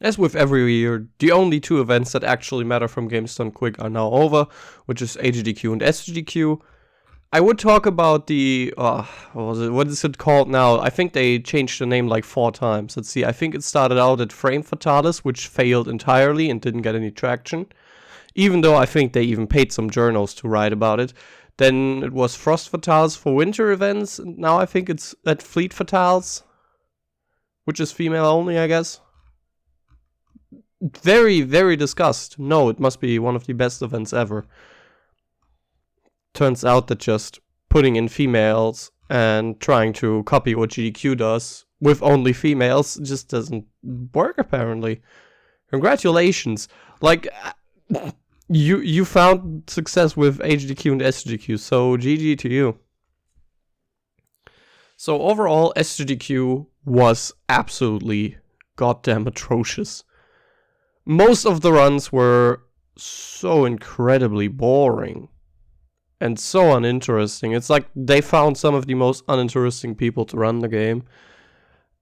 As with every year, the only two events that actually matter from Games Done Quick are now over, which is HGDQ and SGDQ. I would talk about the, what is it called now? I think they changed the name like 4 times. Let's see, I think it started out at Frame Fatalis, which failed entirely and didn't get any traction. Even though I think they even paid some journals to write about it. Then it was Frost Fatales for winter events, and now I think it's at Fleet Fatales, which is female only, I guess. Very, very discussed. No, it must be one of the best events ever. Turns out that just putting in females and trying to copy what GDQ does with only females just doesn't work, apparently. Congratulations. Like, you found success with HGDQ and SGDQ, so GG to you. So overall, SGDQ was absolutely goddamn atrocious. Most of the runs were so incredibly boring and so uninteresting. It's like they found some of the most uninteresting people to run the game.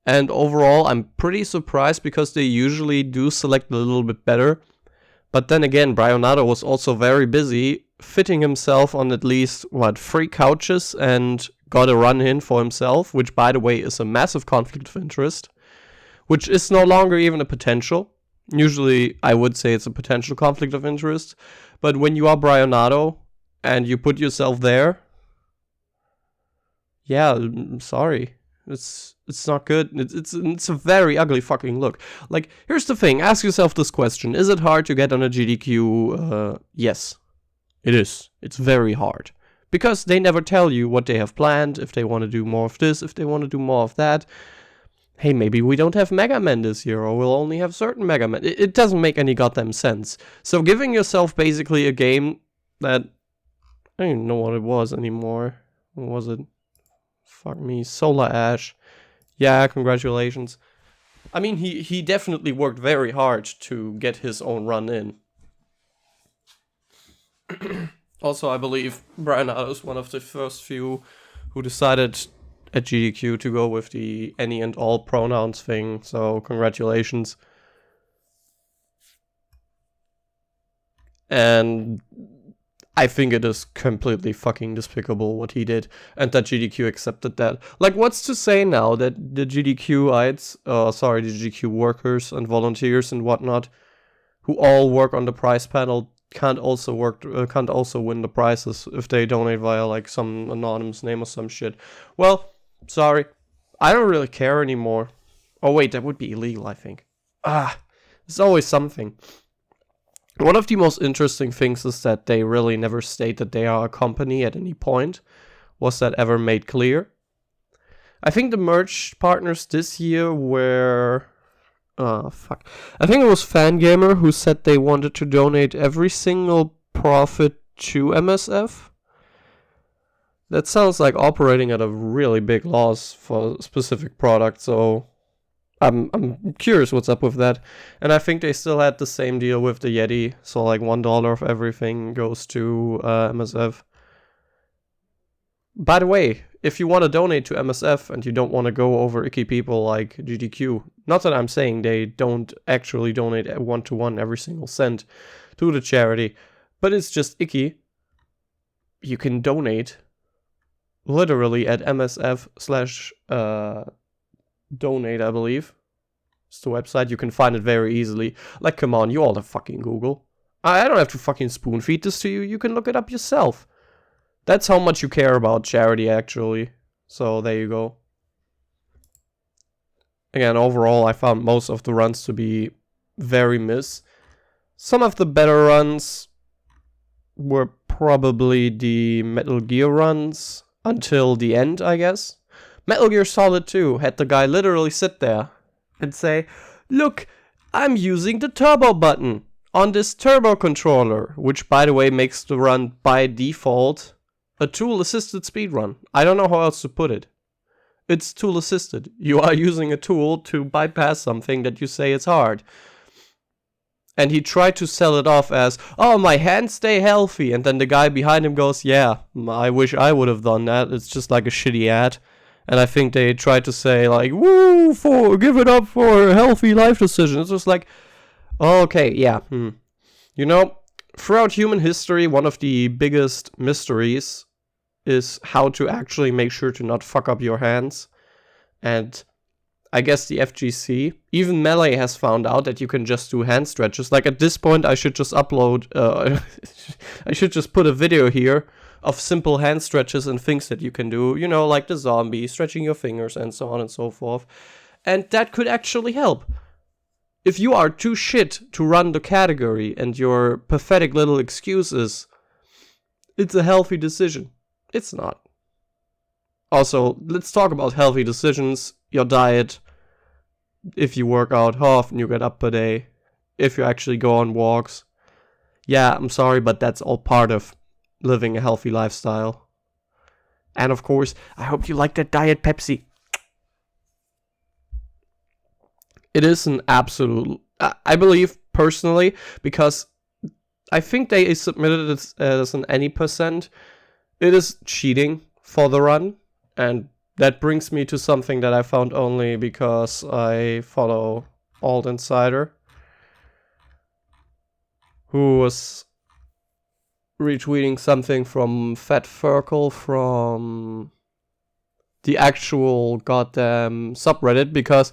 And overall, I'm pretty surprised because they usually do select a little bit better. But then again, Brionato was also very busy fitting himself on at least, 3 couches and got a run in for himself, which by the way is a massive conflict of interest, which is no longer even a potential. Usually, I would say it's a potential conflict of interest, but when you are Brionato and you put yourself there, yeah, I'm sorry, it's not good. It's a very ugly fucking look. Like, here's the thing: ask yourself this question: is it hard to get on a GDQ? Yes, it is. It's very hard because they never tell you what they have planned. If they want to do more of this, if they want to do more of that. Hey, maybe we don't have Mega Men this year, or we'll only have certain Mega Men. It doesn't make any goddamn sense. So giving yourself basically a game that, I don't even know what it was anymore. What was it? Fuck me. Solar Ash. Yeah, congratulations. I mean, he definitely worked very hard to get his own run in. Also, I believe Brionato is one of the first few who decided at GDQ to go with the any and all pronouns thing, so congratulations. And I think it is completely fucking despicable what he did, and that GDQ accepted that. Like, what's to say now that the GDQites, the GDQ workers and volunteers and whatnot, who all work on the prize panel, can't also win the prizes if they donate via like some anonymous name or some shit. Well, sorry, I don't really care anymore. Oh wait, that would be illegal, I think. There's always something. One of the most interesting things is that they really never state that they are a company at any point. Was that ever made clear? I think the merch partners this year were... I think it was Fangamer who said they wanted to donate every single profit to MSF. That sounds like operating at a really big loss for a specific product, so I'm curious what's up with that. And I think they still had the same deal with the Yeti, so like $1 of everything goes to MSF. By the way, if you want to donate to MSF and you don't want to go over icky people like GDQ, not that I'm saying they don't actually donate 1-to-1 every single cent to the charity, but it's just icky. You can donate literally at MSF/donate, I believe. It's the website. You can find it very easily. Like, come on, you all have fucking Google. I don't have to fucking spoon feed this to you. You can look it up yourself. That's how much you care about charity, actually. So, there you go. Again, overall, I found most of the runs to be very miss. Some of the better runs were probably the Metal Gear runs until the end, I guess. Metal Gear Solid 2 had the guy literally sit there and say, look, I'm using the turbo button on this turbo controller, which, by the way, makes the run by default a tool-assisted speedrun. I don't know how else to put it. It's tool-assisted. You are using a tool to bypass something that you say is hard. And he tried to sell it off as, oh, my hands stay healthy. And then the guy behind him goes, yeah, I wish I would have done that. It's just like a shitty ad. And I think they try to say like, woo, give it up for healthy life decisions. It's just like, okay, yeah. You know, throughout human history, one of the biggest mysteries is how to actually make sure to not fuck up your hands. And I guess the FGC, even Melee has found out that you can just do hand stretches. Like at this point, I should just upload, I should just put a video here of simple hand stretches and things that you can do, you know, like the zombie, stretching your fingers and so on and so forth. And that could actually help. If you are too shit to run the category and your pathetic little excuse is, it's a healthy decision. It's not. Also, let's talk about healthy decisions, your diet, if you work out, how often you get up per day, if you actually go on walks. Yeah, I'm sorry, but that's all part of living a healthy lifestyle. And of course, I hope you like that Diet Pepsi. It is an absolute, I believe personally, because I think they submitted it as an any %. It is cheating for the run. And that brings me to something that I found only because I follow Alt Insider, who was retweeting something from Fat Furkle from the actual goddamn subreddit, because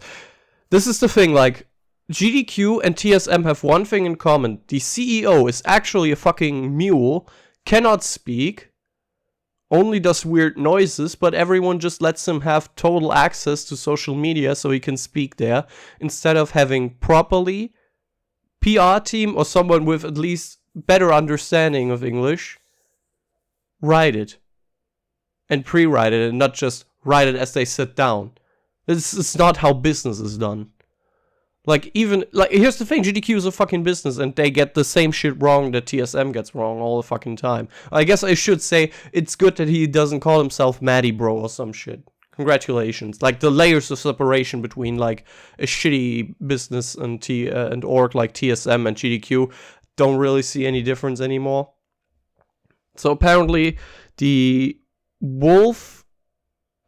this is the thing, like, GDQ and TSM have one thing in common. The CEO is actually a fucking mule, cannot speak, only does weird noises, but everyone just lets him have total access to social media so he can speak there, instead of having properly PR team or someone with at least better understanding of English write it and pre-write it and not just write it as they sit down. This is not how business is done. Like, even, like, here's the thing, GDQ is a fucking business, and they get the same shit wrong that TSM gets wrong all the fucking time. I guess I should say, it's good that he doesn't call himself Maddie Bro or some shit. Congratulations. Like, the layers of separation between, like, a shitty business and org like TSM and GDQ don't really see any difference anymore. So apparently, the Wolf,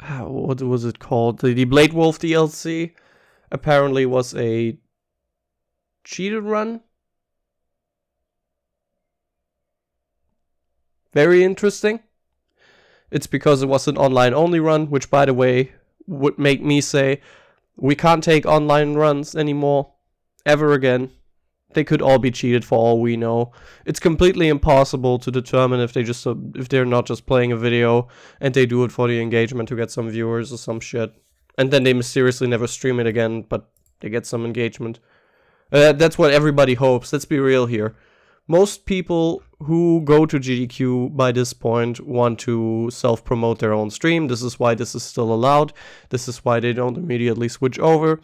what was it called? The Blade Wolf DLC apparently was a cheated run. Very interesting. It's because it was an online only run, which, by the way, would make me say we can't take online runs anymore ever again. They could all be cheated for all we know. It's completely impossible to determine if they're not just playing a video and they do it for the engagement to get some viewers or some shit. And then they mysteriously never stream it again, but they get some engagement. That's what everybody hopes. Let's be real here. Most people who go to GDQ by this point want to self-promote their own stream. This is why this is still allowed. This is why they don't immediately switch over.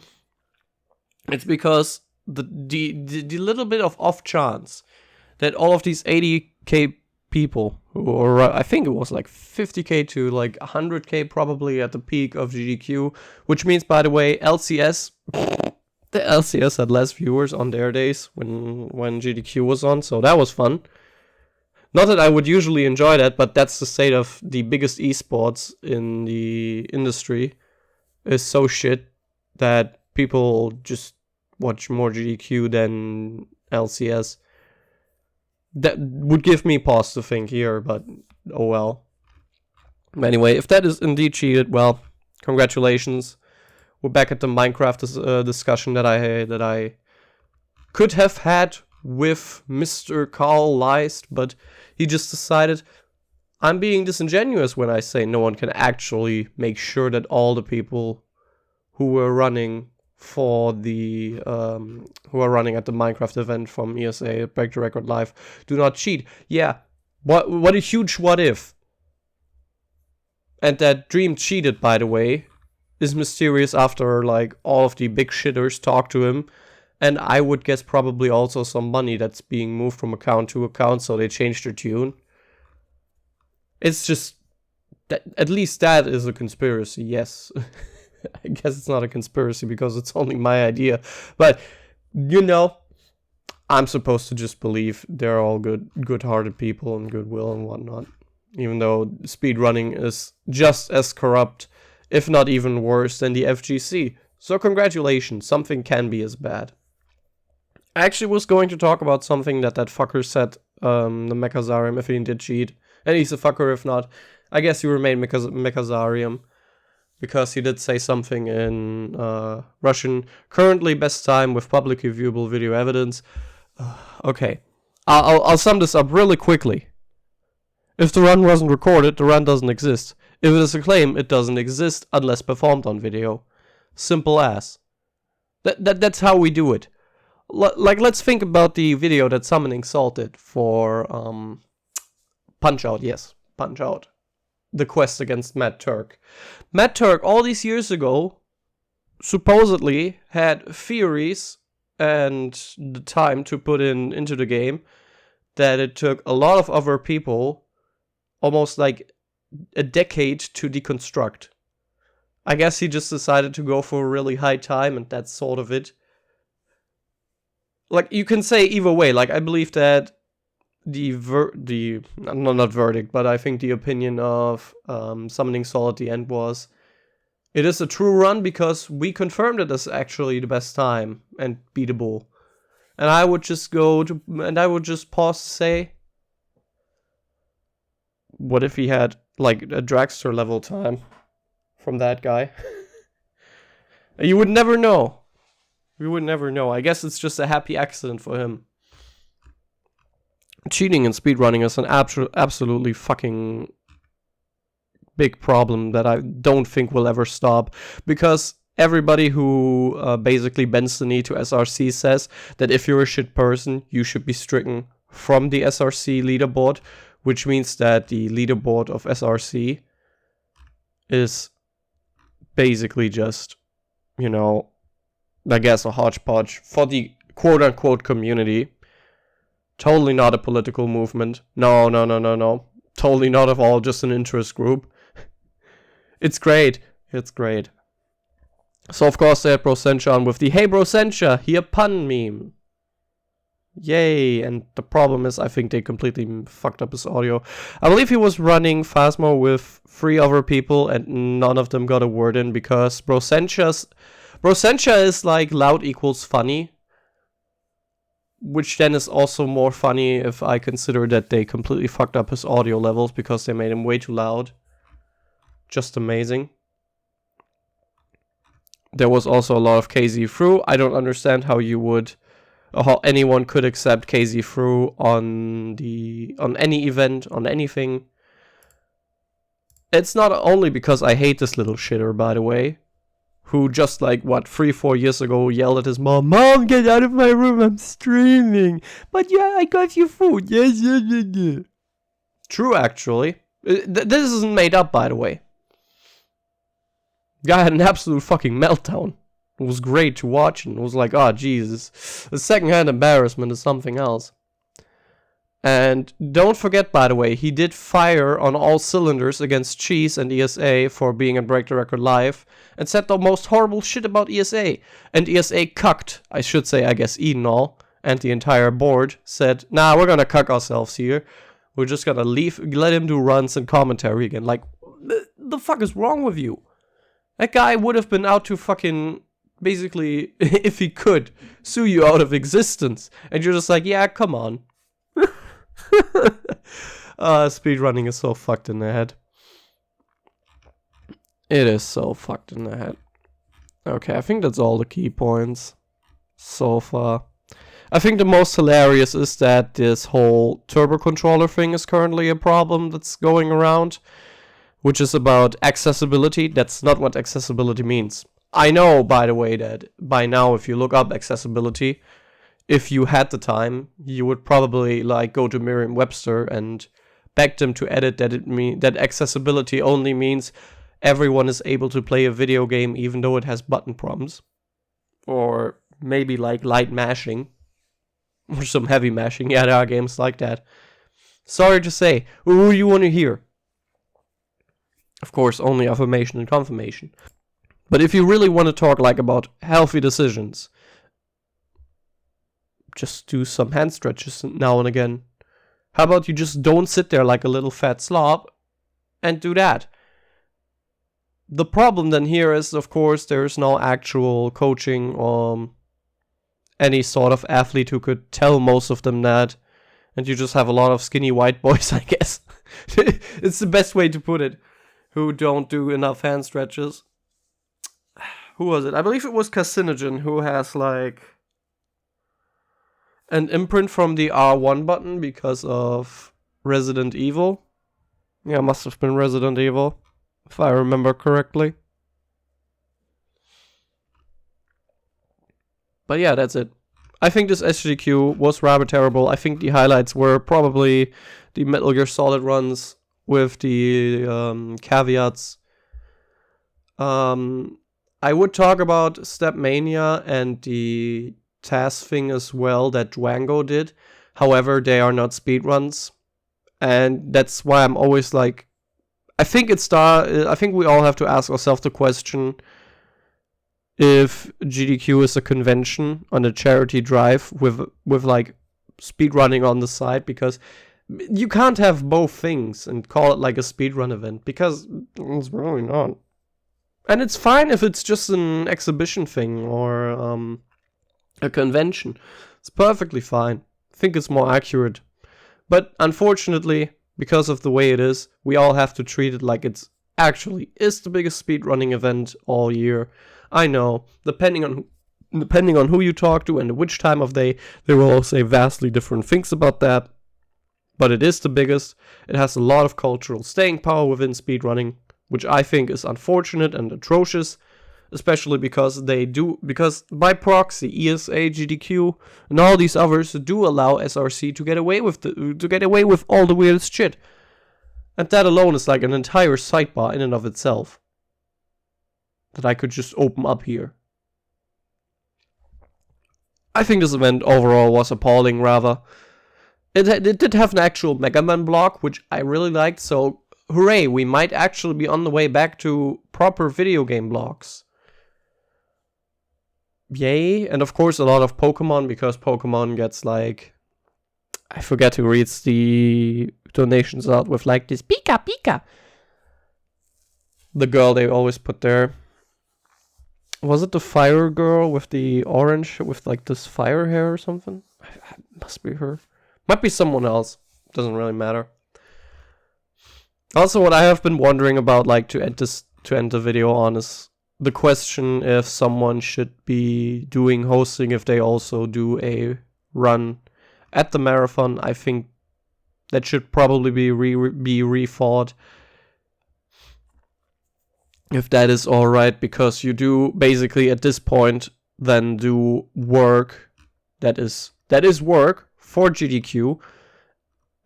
It's because the little bit of off chance that all of these 80k people, or I think it was like 50k to like 100k probably at the peak of GDQ, which means, by the way, LCS, the LCS had less viewers on their days when GDQ was on, so that was fun. Not that I would usually enjoy that, but that's the state of the biggest esports in the industry, is so shit that people just watch more GDQ than LCS. That would give me pause to think here, but oh well. Anyway, if that is indeed cheated, well, congratulations. We're back at the Minecraft discussion that I could have had with Mr. Carl Leist, but he just decided I'm being disingenuous when I say no one can actually make sure that all the people who were running for the who are running at the Minecraft event from ESA Break the Record Live do not cheat. Yeah, what a huge what if. And that Dream cheated, by the way, is mysterious after like all of the big shitters talk to him, and I would guess probably also some money that's being moved from account to account, so they changed their tune. It's just that, at least that is a conspiracy, yes. I guess it's not a conspiracy because it's only my idea. But, you know, I'm supposed to just believe they're all good-hearted people and goodwill and whatnot. Even though speedrunning is just as corrupt if not even worse than the FGC. So congratulations, something can be as bad. I actually was going to talk about something that fucker said, the Mechazarium, if he did cheat. And he's a fucker if not. I guess he remained Mechazarium. Because he did say something in Russian. Currently best time with publicly viewable video evidence. Okay. I'll sum this up really quickly. If the run wasn't recorded, the run doesn't exist. If it is a claim, it doesn't exist unless performed on video. Simple as. That's how we do it. Like, let's think about the video that Summoning Salt did for Punch-Out. Yes, Punch-Out. The quest against Matt Turk. Matt Turk, all these years ago, supposedly had theories and the time to put into the game that it took a lot of other people almost like a decade to deconstruct. I guess he just decided to go for a really high time, and that's sort of it. Like, you can say either way. Like, I believe that not verdict, but I think the opinion of Summoning Salt at the end was, it is a true run because we confirmed it as actually the best time and beatable. And I would just pause to say, what if he had like a dragster level time from that guy? You would never know. We would never know. I guess it's just a happy accident for him. Cheating and speedrunning is an absolutely fucking big problem that I don't think will ever stop. Because everybody who basically bends the knee to SRC says that if you're a shit person, you should be stricken from the SRC leaderboard. Which means that the leaderboard of SRC is basically just, you know, I guess a hodgepodge for the quote-unquote community. Totally not a political movement. No. Totally not at all, just an interest group. It's great. It's great. So, of course, they had Brosentia on with the "Hey Brosentia, here pun" meme. Yay. And the problem is, I think they completely fucked up his audio. I believe he was running Phasmo with 3 other people, and none of them got a word in because Brosentia is like loud equals funny. Which then is also more funny if I consider that they completely fucked up his audio levels because they made him way too loud. Just amazing. There was also a lot of KZ through. I don't understand how anyone could accept KZ through on any event, on anything. It's not only because I hate this little shitter, by the way. Who just like, 3-4 years ago yelled at his mom, "Mom, get out of my room, I'm streaming." "But yeah, I got you food." Yes. True, actually. This isn't made up, by the way. Guy had an absolute fucking meltdown. It was great to watch, and it was like, oh, Jesus. The secondhand embarrassment is something else. And don't forget, by the way, he did fire on all cylinders against Cheese and ESA for being at Break the Record Live, and said the most horrible shit about ESA. And ESA cucked, I should say, I guess Edenall, and the entire board said, "Nah, we're gonna cuck ourselves here. We're just gonna let him do runs and commentary again." Like, the fuck is wrong with you? That guy would have been out to fucking, basically, if he could, sue you out of existence. And you're just like, yeah, come on. Speedrunning is so fucked in the head. It is so fucked in the head. Okay, I think that's all the key points so far. I think the most hilarious is that this whole turbo controller thing is currently a problem that's going around, which is about accessibility. That's not what accessibility means. I know, by the way, that by now, if you look up accessibility, if you had the time, you would probably like go to Merriam-Webster and beg them to edit that accessibility only means everyone is able to play a video game even though it has button prompts. Or maybe like light mashing. Or some heavy mashing. Yeah, there are games like that. Sorry to say. Who do you want to hear? Of course, only affirmation and confirmation. But if you really want to talk like about healthy decisions, just do some hand stretches now and again. How about you just don't sit there like a little fat slob and do that? The problem then here is, of course, there's no actual coaching or any sort of athlete who could tell most of them that. And you just have a lot of skinny white boys, I guess. It's the best way to put it. Who don't do enough hand stretches. Who was it? I believe it was Carcinogen who has like an imprint from the R1 button because of Resident Evil. Yeah, must have been Resident Evil, if I remember correctly. But yeah, that's it. I think this SGDQ was rather terrible. I think the highlights were probably the Metal Gear Solid runs with the caveats. I would talk about Step Mania and the task thing as well that Dwango did. However, they are not speedruns. And that's why I'm always like, I think we all have to ask ourselves the question if GDQ is a convention on a charity drive with like speedrunning on the side, because you can't have both things and call it like a speedrun event, because it's really not. And it's fine if it's just an exhibition thing or a convention. It's perfectly fine. I think it's more accurate. But unfortunately, because of the way it is, we all have to treat it like it's actually is the biggest speedrunning event all year. I know, depending on who you talk to and which time of day, they will all say vastly different things about that. But it is the biggest. It has a lot of cultural staying power within speedrunning, which I think is unfortunate and atrocious, especially because by proxy, ESA, GDQ, and all these others do allow SRC to get away with all the weirdest shit. And that alone is like an entire sidebar in and of itself that I could just open up here. I think this event overall was appalling, rather. It did have an actual Mega Man block, which I really liked, so hooray, we might actually be on the way back to proper video game blocks. Yay, and of course a lot of Pokemon, because Pokemon gets like, I forget who reads the donations out with like this Pika Pika. The girl they always put there. Was it the fire girl with the orange, with like this fire hair or something? Must be her. Might be someone else. Doesn't really matter. Also, what I have been wondering about, like, to end the video on, is the question if someone should be doing hosting if they also do a run at the marathon. I think that should probably be rethought. If that is alright, because you do basically at this point then do work that is work for GDQ.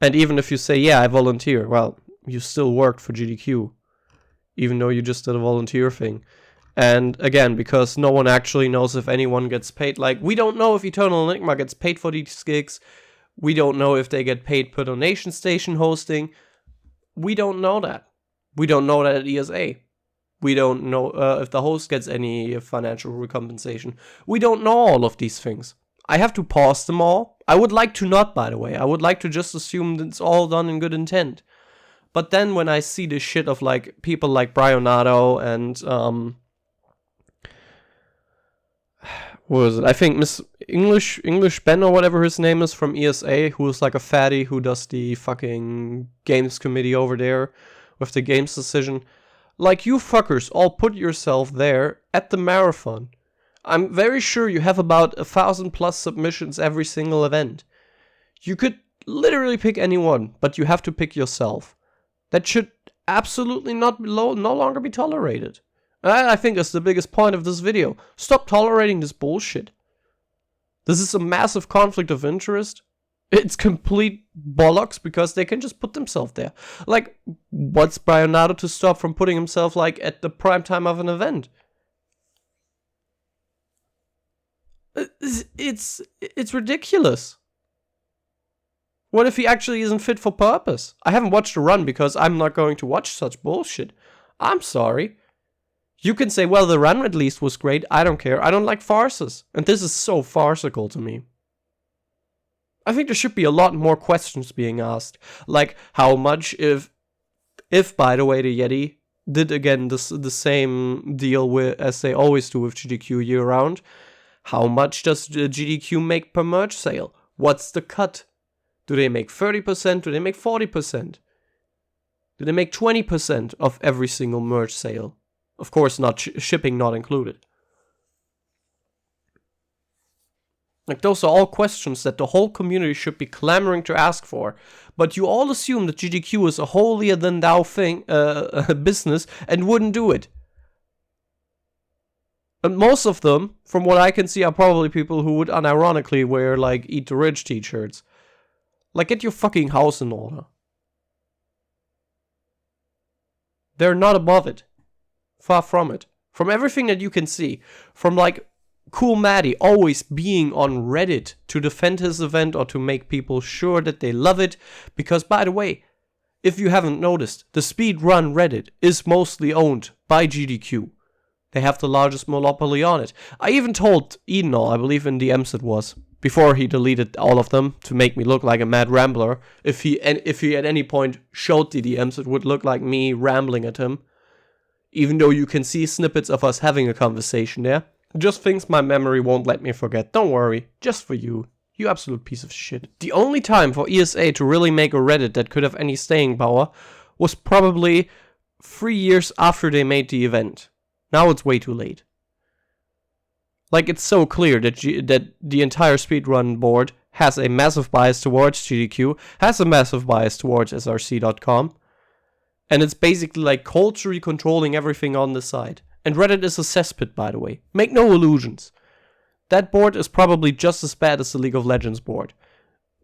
And even if you say, yeah, I volunteer, well, you still worked for GDQ, even though you just did a volunteer thing. And again, because no one actually knows if anyone gets paid. Like, we don't know if Eternal Enigma gets paid for these gigs. We don't know if they get paid per donation station hosting. We don't know that. We don't know that at ESA. We don't know if the host gets any financial recompensation. We don't know all of these things. I have to pause them all. I would like to not, by the way. I would like to just assume that it's all done in good intent. But then when I see the shit of like people like Brionato and what was it? I think Miss English Ben or whatever his name is from ESA, who is like a fatty who does the fucking games committee over there with the games decision. Like, you fuckers all put yourself there at the marathon. I'm very sure you have about 1,000+ submissions every single event. You could literally pick anyone, but you have to pick yourself. That should absolutely no longer be tolerated. I think that's the biggest point of this video. Stop tolerating this bullshit. This is a massive conflict of interest. It's complete bollocks because they can just put themselves there. Like, what's Brionato to stop from putting himself like at the prime time of an event? It's ridiculous. What if he actually isn't fit for purpose? I haven't watched a run because I'm not going to watch such bullshit. I'm sorry. You can say, well, the run at least was great. I don't care. I don't like farces. And this is so farcical to me. I think there should be a lot more questions being asked. Like, how much if by the way, the Yeti did again the same deal with as they always do with GDQ year round. How much does GDQ make per merch sale? What's the cut? Do they make 30%? Do they make 40%? Do they make 20% of every single merch sale? Of course, not shipping not included. Like, those are all questions that the whole community should be clamoring to ask for. But you all assume that GDQ is a holier-than-thou thing, business, and wouldn't do it. And most of them, from what I can see, are probably people who would unironically wear, like, Eat the Rich t-shirts. Like, get your fucking house in order. They're not above it. Far from it. From everything that you can see. From, like, Cool Maddie always being on Reddit to defend his event or to make people sure that they love it. Because, by the way, if you haven't noticed, the Speedrun Reddit is mostly owned by GDQ. They have the largest monopoly on it. I even told Edenol, I believe in DMs it was, before he deleted all of them to make me look like a mad rambler. If he at any point showed the DMs, it would look like me rambling at him. Even though you can see snippets of us having a conversation there. Just things my memory won't let me forget. Don't worry. Just for you. You absolute piece of shit. The only time for ESA to really make a Reddit that could have any staying power was probably 3 years after they made the event. Now it's way too late. Like, it's so clear that that the entire speedrun board has a massive bias towards GDQ, has a massive bias towards src.com, and it's basically like culturally controlling everything on the side. And Reddit is a cesspit, by the way. Make no illusions. That board is probably just as bad as the League of Legends board.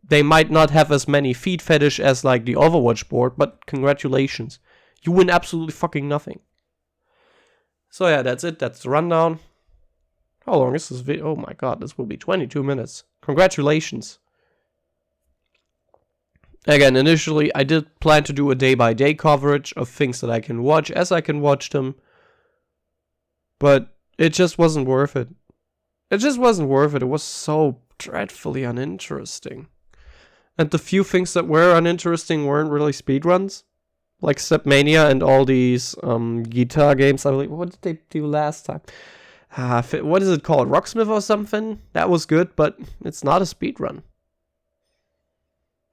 They might not have as many feed fetish as like the Overwatch board, but congratulations. You win absolutely fucking nothing. So yeah, that's it. That's the rundown. How long is this video? Oh my god, this will be 22 minutes. Congratulations. Again, initially I did plan to do a day-by-day coverage of things that I can watch as I can watch them. But it just wasn't worth it. It just wasn't worth it. It was so dreadfully uninteresting. And the few things that were uninteresting weren't really speedruns. Like Stepmania and all these guitar games. I believe. What did they do last time? What is it called? Rocksmith or something? That was good, but it's not a speedrun.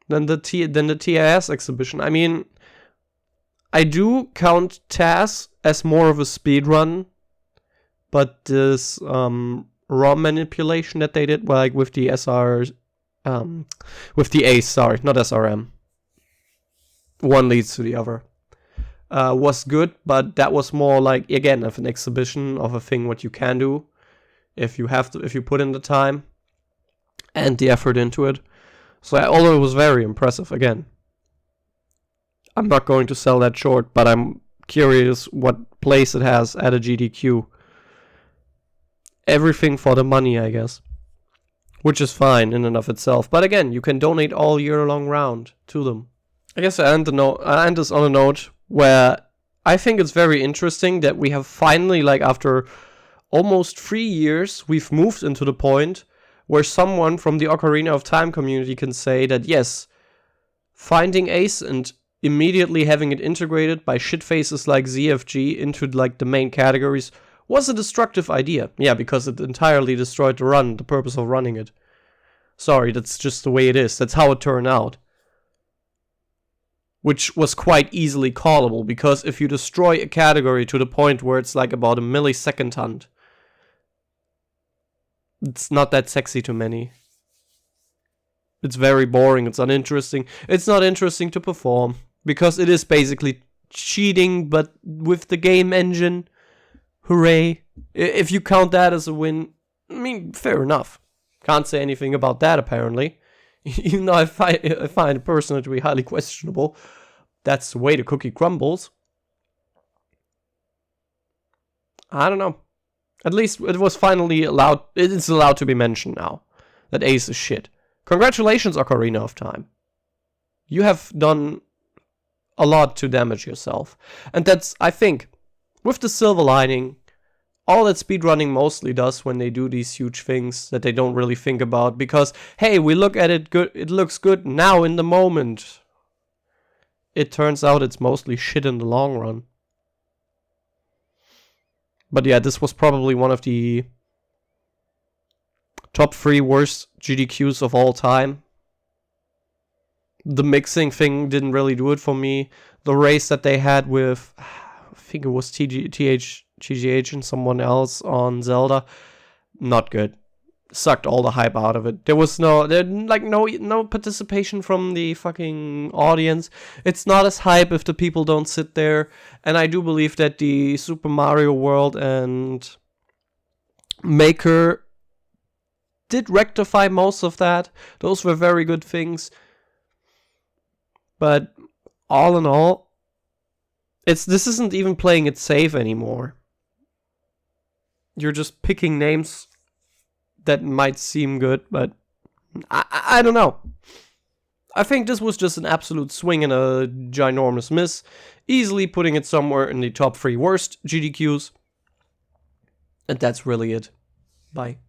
Then the TAS exhibition. I mean, I do count TAS as more of a speedrun. But this ROM manipulation that they did, like with the with the ACE, sorry, not SRM. One leads to the other. Was good, but that was more like, again, of an exhibition of a thing what you can do if you put in the time and the effort into it. So although it was very impressive, again, I'm not going to sell that short, but I'm curious what place it has at a GDQ. Everything for the money, I guess. Which is fine in and of itself. But again, you can donate all year long round to them. I guess I end this on a note where I think it's very interesting that we have finally, like after almost 3 years, we've moved into the point where someone from the Ocarina of Time community can say that yes, finding Ace and immediately having it integrated by shitfaces like ZFG into like the main categories was a destructive idea. Yeah, because it entirely destroyed the purpose of running it. Sorry, that's just the way it is. That's how it turned out. Which was quite easily callable, because if you destroy a category to the point where it's like about a millisecond hunt, it's not that sexy to many. It's very boring, it's uninteresting. It's not interesting to perform, because it is basically cheating, but with the game engine. Hooray. If you count that as a win, I mean, fair enough. Can't say anything about that, apparently. Even though I find it personally to be highly questionable. That's the way the cookie crumbles. I don't know. At least it was finally allowed. It's allowed to be mentioned now. That Ace is shit. Congratulations, Ocarina of Time. You have done a lot to damage yourself. And that's, I think, with the silver lining, all that speedrunning mostly does when they do these huge things that they don't really think about, because, hey, we look at it good, it looks good now in the moment. It turns out it's mostly shit in the long run. But yeah, this was probably one of the top 3 worst GDQs of all time. The mixing thing didn't really do it for me. The race that they had with, I think it was TGH and someone else on Zelda, not good. Sucked all the hype out of it. There was no participation from the fucking audience. It's not as hype if the people don't sit there. And I do believe that the Super Mario World and Maker did rectify most of that. Those were very good things. But all in all, this isn't even playing it safe anymore. You're just picking names that might seem good, but I don't know. I think this was just an absolute swing and a ginormous miss, easily putting it somewhere in the top 3 worst GDQs. And that's really it. Bye.